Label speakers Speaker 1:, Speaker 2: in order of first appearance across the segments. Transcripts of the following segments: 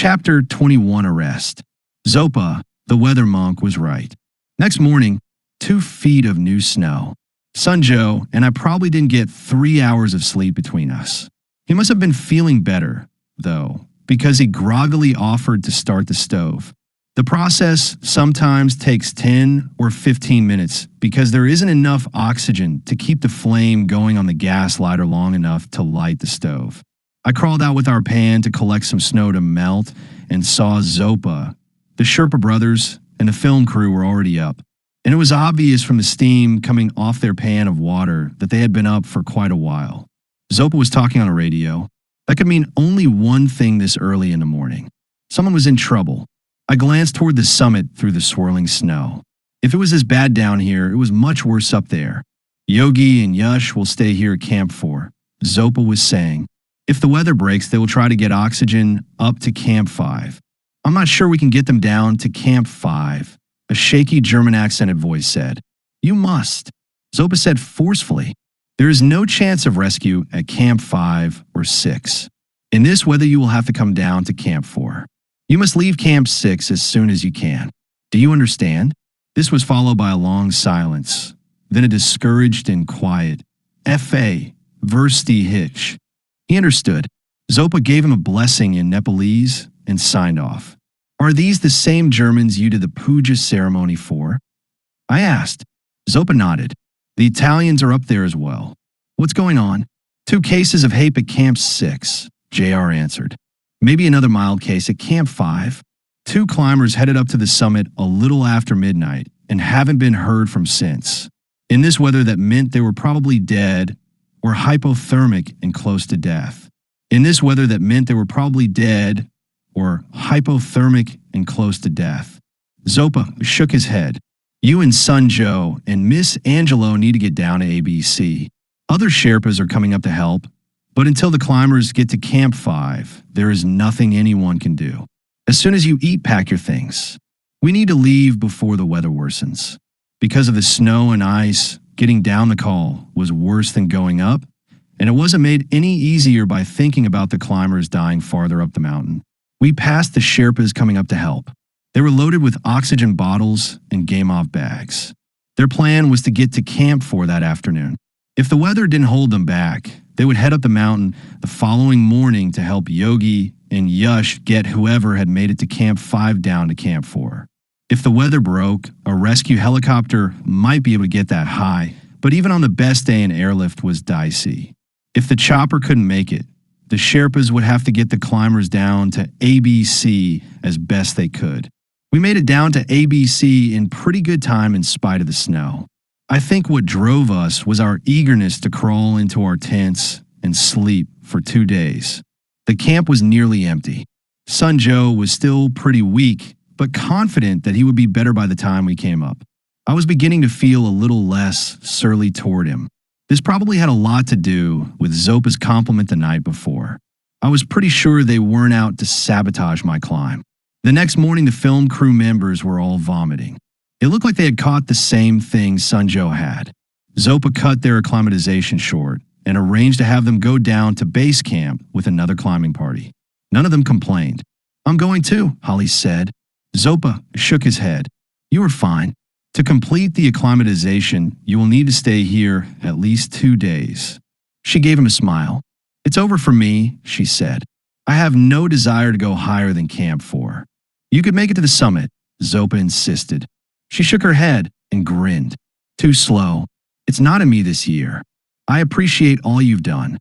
Speaker 1: Chapter 21 Arrest. Zopa, the weather monk, was right. Next morning, 2 feet of new snow. Sunjo and I probably didn't get 3 hours of sleep between us. He must have been feeling better, though, because he groggily offered to start the stove. The process sometimes takes 10 or 15 minutes because there isn't enough oxygen to keep the flame going on the gas lighter long enough to light the stove. I crawled out with our pan to collect some snow to melt and saw Zopa. The Sherpa brothers and the film crew were already up, and it was obvious from the steam coming off their pan of water that they had been up for quite a while. Zopa was talking on a radio. That could mean only one thing this early in the morning. Someone was in trouble. I glanced toward the summit through the swirling snow. If it was as bad down here, it was much worse up there. Yogi and Yush will stay here at Camp 4, Zopa was saying. If the weather breaks, they will try to get oxygen up to Camp 5. I'm not sure we can get them down to Camp 5, a shaky German-accented voice said. You must, Zopa said forcefully. There is no chance of rescue at Camp 5 or 6. In this weather, you will have to come down to Camp 4. You must leave Camp 6 as soon as you can. Do you understand? This was followed by a long silence, then a discouraged and quiet, F.A. Versti Hitch. He understood. Zopa gave him a blessing in Nepalese and signed off. Are these the same Germans you did the puja ceremony for? I asked. Zopa nodded. The Italians are up there as well. What's going on? 2 cases of HAPE at Camp 6, JR answered. Maybe another mild case at Camp 5. 2 climbers headed up to the summit a little after midnight and haven't been heard from since. In this weather, that meant they were probably dead or hypothermic and close to death. In this weather, that meant they were probably dead or hypothermic and close to death. Zopa shook his head. You and Sunjo and Miss Angelo need to get down to ABC. Other Sherpas are coming up to help, but until the climbers get to Camp 5, there is nothing anyone can do. As soon as you eat, pack your things. We need to leave before the weather worsens. Because of the snow and ice, getting down the col was worse than going up, and it wasn't made any easier by thinking about the climbers dying farther up the mountain. We passed the Sherpas coming up to help. They were loaded with oxygen bottles and game-off bags. Their plan was to get to Camp 4 that afternoon. If the weather didn't hold them back, they would head up the mountain the following morning to help Yogi and Yush get whoever had made it to Camp 5 down to Camp 4. If the weather broke, a rescue helicopter might be able to get that high, but even on the best day, an airlift was dicey. If the chopper couldn't make it, the Sherpas would have to get the climbers down to ABC as best they could. We made it down to ABC in pretty good time in spite of the snow. I think what drove us was our eagerness to crawl into our tents and sleep for 2 days. The camp was nearly empty. Sunjo was still pretty weak, but confident that he would be better by the time we came up. I was beginning to feel a little less surly toward him. This probably had a lot to do with Zopa's compliment the night before. I was pretty sure they weren't out to sabotage my climb. The next morning, the film crew members were all vomiting. It looked like they had caught the same thing Sunjo had. Zopa cut their acclimatization short and arranged to have them go down to base camp with another climbing party. None of them complained. I'm going too, Holly said. Zopa shook his head. You are fine. To complete the acclimatization, you will need to stay here at least 2 days. She gave him a smile. It's over for me, she said. I have no desire to go higher than Camp 4. You could make it to the summit, Zopa insisted. She shook her head and grinned. Too slow. It's not in me this year. I appreciate all you've done.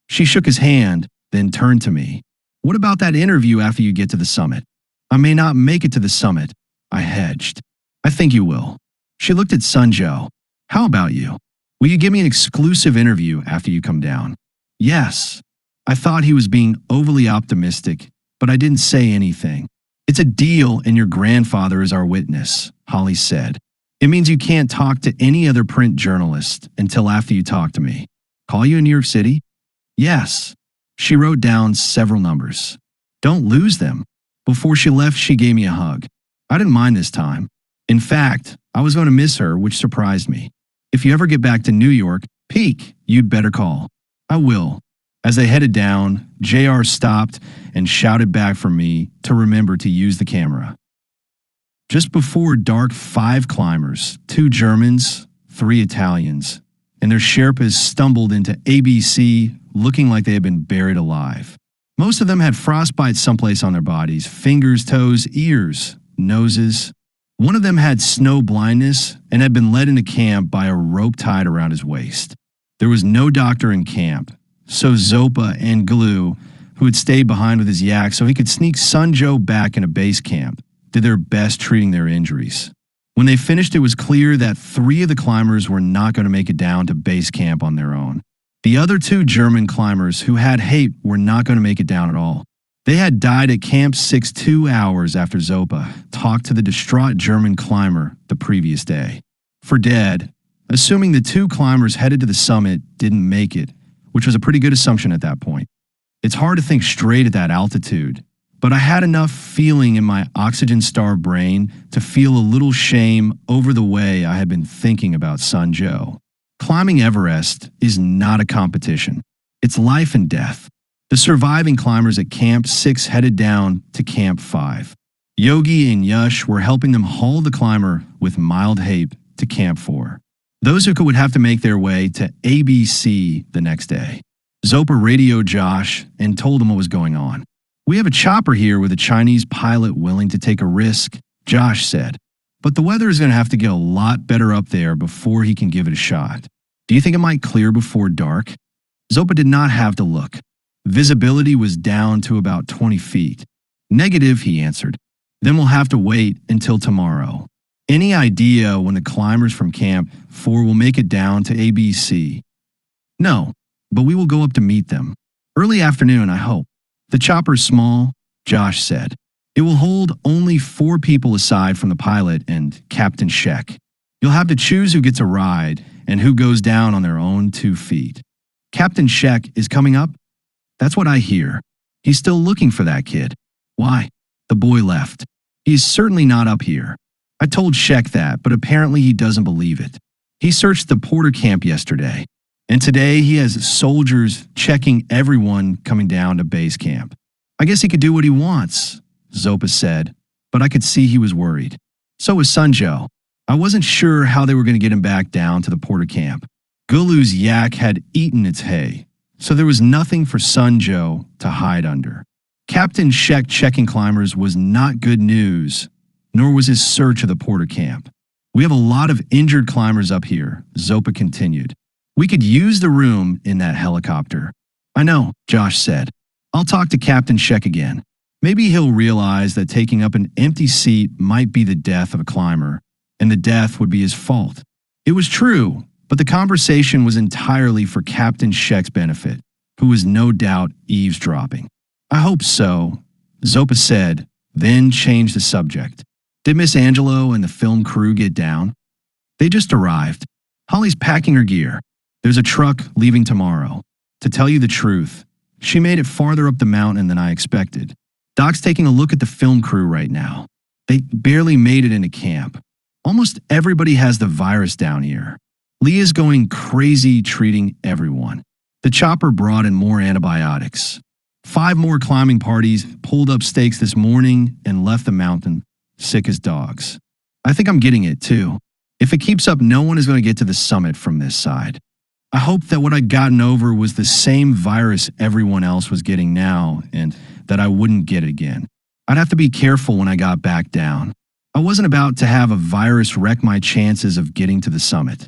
Speaker 1: She shook his hand, then turned to me. What about that interview after you get to the summit? I may not make it to the summit. I hedged. I think you will. She looked at Sunjo. How about you? Will you give me an exclusive interview after you come down? Yes. I thought he was being overly optimistic, but I didn't say anything. It's a deal and your grandfather is our witness, Holly said. It means you can't talk to any other print journalist until after you talk to me. Call you in New York City? Yes. She wrote down several numbers. Don't lose them. Before she left, she gave me a hug. I didn't mind this time. In fact, I was going to miss her, which surprised me. If you ever get back to New York, Peak, you'd better call. I will. As they headed down, JR stopped and shouted back for me to remember to use the camera. Just before dark, 5 climbers, 2 Germans, 3 Italians, and their Sherpas stumbled into ABC looking like they had been buried alive. Most of them had frostbite someplace on their bodies, fingers, toes, ears, noses. One of them had snow blindness and had been led into camp by a rope tied around his waist. There was no doctor in camp, so Zopa and Glue, who had stayed behind with his yak so he could sneak Sunjo back into base camp, did their best treating their injuries. When they finished, it was clear that 3 of the climbers were not going to make it down to base camp on their own. The other 2 German climbers who had HAPE were not going to make it down at all. They had died at Camp 6 2 hours after Zopa talked to the distraught German climber the previous day. For dead, assuming the 2 climbers headed to the summit didn't make it, which was a pretty good assumption at that point. It's hard to think straight at that altitude, but I had enough feeling in my oxygen-starved brain to feel a little shame over the way I had been thinking about Sunjo. Climbing Everest is not a competition. It's life and death. The surviving climbers at Camp 6 headed down to Camp 5. Yogi and Yush were helping them haul the climber with mild HAPE to Camp 4. Those who would have to make their way to ABC the next day. Zopa radioed Josh and told him what was going on. "We have a chopper here with a Chinese pilot willing to take a risk," Josh said. "But the weather is going to have to get a lot better up there before he can give it a shot. Do you think it might clear before dark?" Zopa did not have to look. Visibility was down to about 20 feet. "Negative," he answered. "Then we'll have to wait until tomorrow." Any idea when the climbers from Camp 4 will make it down to ABC? "No, but we will go up to meet them. Early afternoon, I hope." "The chopper's small," Josh said. "It will hold only 4 people aside from the pilot and Captain Sheck. You'll have to choose who gets a ride and who goes down on their own 2 feet. Captain Sheck is coming up?" "That's what I hear. He's still looking for that kid." "Why?" "The boy left. He's certainly not up here." I told Sheck that, but apparently he doesn't believe it. He searched the Porter camp yesterday, and today he has soldiers checking everyone coming down to base camp. "I guess he could do what he wants," Zopa said, but I could see he was worried. So was Sunjo. I wasn't sure how they were going to get him back down to the Porter camp. Gulu's yak had eaten its hay, so there was nothing for Sunjo to hide under. Captain Sheck checking climbers was not good news, nor was his search of the Porter camp. "We have a lot of injured climbers up here," Zopa continued. "We could use the room in that helicopter." "I know," Josh said. "I'll talk to Captain Sheck again. Maybe he'll realize that taking up an empty seat might be the death of a climber, and the death would be his fault." It was true, but the conversation was entirely for Captain Sheck's benefit, who was no doubt eavesdropping. "I hope so," Zopa said, then changed the subject. "Did Miss Angelo and the film crew get down?" "They just arrived. Holly's packing her gear. There's a truck leaving tomorrow. To tell you the truth, she made it farther up the mountain than I expected. Doc's taking a look at the film crew right now. They barely made it into camp. Almost everybody has the virus down here. Leah's going crazy treating everyone. The chopper brought in more antibiotics. 5 more climbing parties pulled up stakes this morning and left the mountain, sick as dogs. I think I'm getting it too. If it keeps up, no one is going to get to the summit from this side. I hope that what I'd gotten over was the same virus everyone else was getting now, and that I wouldn't get it again. I'd have to be careful when I got back down. I wasn't about to have a virus wreck my chances of getting to the summit."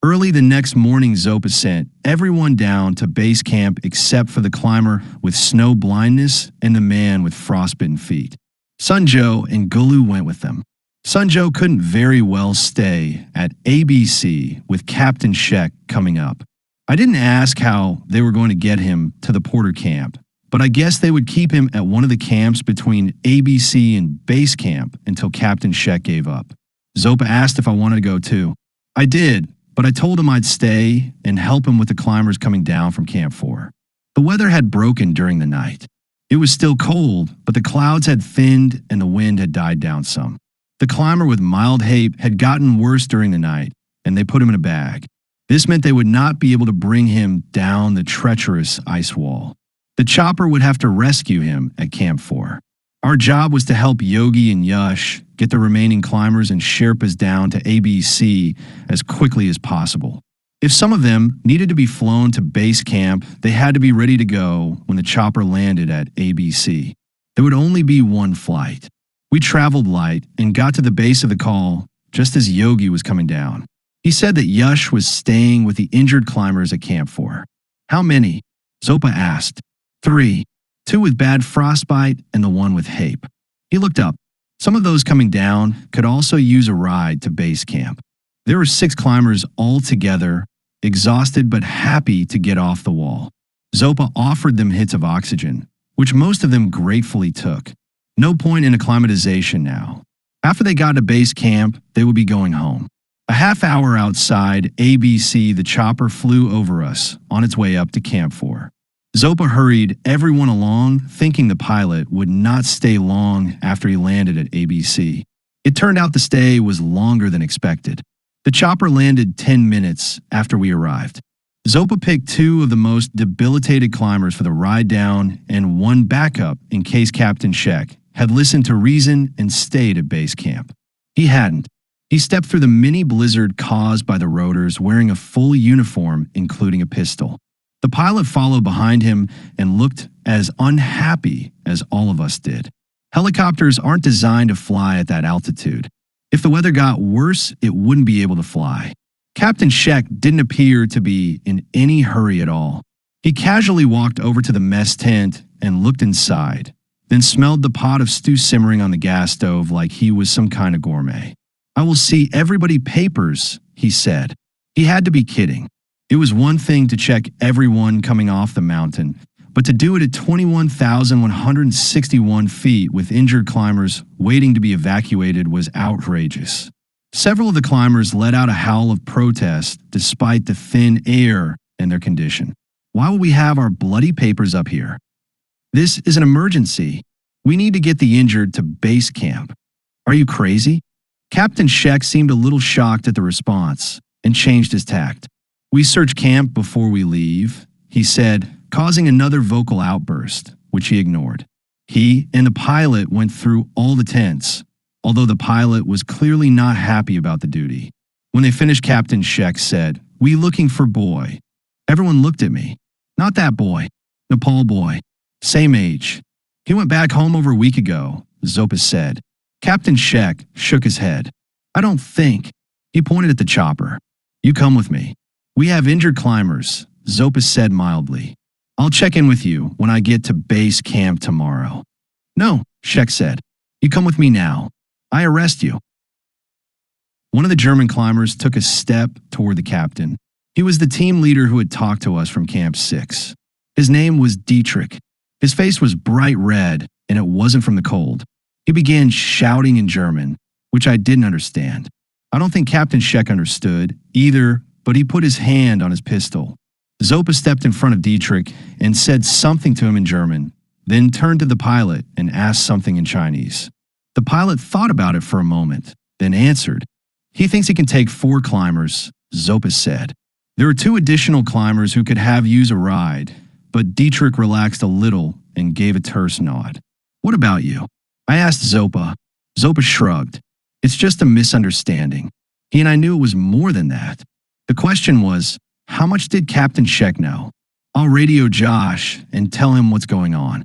Speaker 1: Early the next morning, Zopa sent everyone down to base camp except for the climber with snow blindness and the man with frostbitten feet. Sunjo and Gulu went with them. Sunjo couldn't very well stay at ABC with Captain Sheck coming up. I didn't ask how they were going to get him to the Porter camp, but I guess they would keep him at one of the camps between ABC and base camp until Captain Sheck gave up. Zopa asked if I wanted to go too. I did, but I told him I'd stay and help him with the climbers coming down from Camp 4. The weather had broken during the night. It was still cold, but the clouds had thinned and the wind had died down some. The climber with mild HAPE had gotten worse during the night, and they put him in a bag. This meant they would not be able to bring him down the treacherous ice wall. The chopper would have to rescue him at Camp 4. Our job was to help Yogi and Yash get the remaining climbers and Sherpas down to ABC as quickly as possible. If some of them needed to be flown to base camp, they had to be ready to go when the chopper landed at ABC. There would only be one flight. We traveled light and got to the base of the call just as Yogi was coming down. He said that Yash was staying with the injured climbers at Camp 4. How many? Zopa asked. 3. 2 with bad frostbite and the one with HAPE. He looked up. Some of those coming down could also use a ride to base camp. There were 6 climbers all together, exhausted but happy to get off the wall. Zopa offered them hits of oxygen, which most of them gratefully took. No point in acclimatization now. After they got to base camp, they would be going home. A half hour outside ABC, the chopper flew over us on its way up to Camp 4. Zopa hurried everyone along, thinking the pilot would not stay long after he landed at ABC. It turned out the stay was longer than expected. The chopper landed 10 minutes after we arrived. Zopa picked 2 of the most debilitated climbers for the ride down and 1 backup in case Captain Sheck had listened to reason and stayed at base camp. He hadn't. He stepped through the mini blizzard caused by the rotors wearing a full uniform, including a pistol. The pilot followed behind him and looked as unhappy as all of us did. Helicopters aren't designed to fly at that altitude. If the weather got worse, it wouldn't be able to fly. Captain Sheck didn't appear to be in any hurry at all. He casually walked over to the mess tent and looked inside, then smelled the pot of stew simmering on the gas stove like he was some kind of gourmet. "I will see everybody papers," he said. He had to be kidding. It was one thing to check everyone coming off the mountain, but to do it at 21,161 feet with injured climbers waiting to be evacuated was outrageous. Several of the climbers let out a howl of protest despite the thin air and their condition. "Why will we have our bloody papers up here? This is an emergency. We need to get the injured to base camp. Are you crazy?" Captain Sheck seemed a little shocked at the response and changed his tact. "We search camp before we leave," he said, causing another vocal outburst, which he ignored. He and the pilot went through all the tents, although the pilot was clearly not happy about the duty. When they finished, Captain Sheck said, "We looking for boy." Everyone looked at me. "Not that boy. Nepal boy. Same age. He went back home over a week ago," Zopa said. Captain Sheck shook his head. "I don't think." He pointed at the chopper. "You come with me. We have injured climbers," Zopa said mildly. "I'll check in with you when I get to base camp tomorrow." "No," Sheck said. "You come with me now. I arrest you." One of the German climbers took a step toward the captain. He was the team leader who had talked to us from Camp 6. His name was Dietrich. His face was bright red, and it wasn't from the cold. He began shouting in German, which I didn't understand. I don't think Captain Sheck understood either, but he put his hand on his pistol. Zopa stepped in front of Dietrich and said something to him in German, then turned to the pilot and asked something in Chinese. The pilot thought about it for a moment, then answered. "He thinks he can take 4 climbers," Zopa said. There were 2 additional climbers who could have used a ride, but Dietrich relaxed a little and gave a terse nod. "What about you?" I asked Zopa. Zopa shrugged. "It's just a misunderstanding." He and I knew it was more than that. The question was, how much did Captain Sheck know? "I'll radio Josh and tell him what's going on."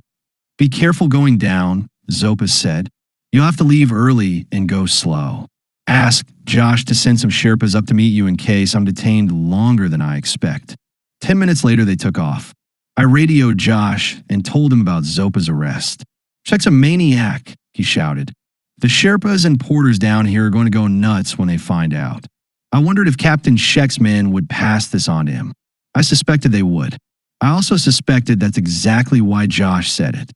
Speaker 1: "Be careful going down," Zopa said. "You'll have to leave early and go slow. Ask Josh to send some Sherpas up to meet you in case I'm detained longer than I expect." 10 minutes later, they took off. I radioed Josh and told him about Zopa's arrest. "Sheck's a maniac," he shouted. "The Sherpas and porters down here are going to go nuts when they find out." I wondered if Captain Sheck's men would pass this on to him. I suspected they would. I also suspected that's exactly why Josh said it.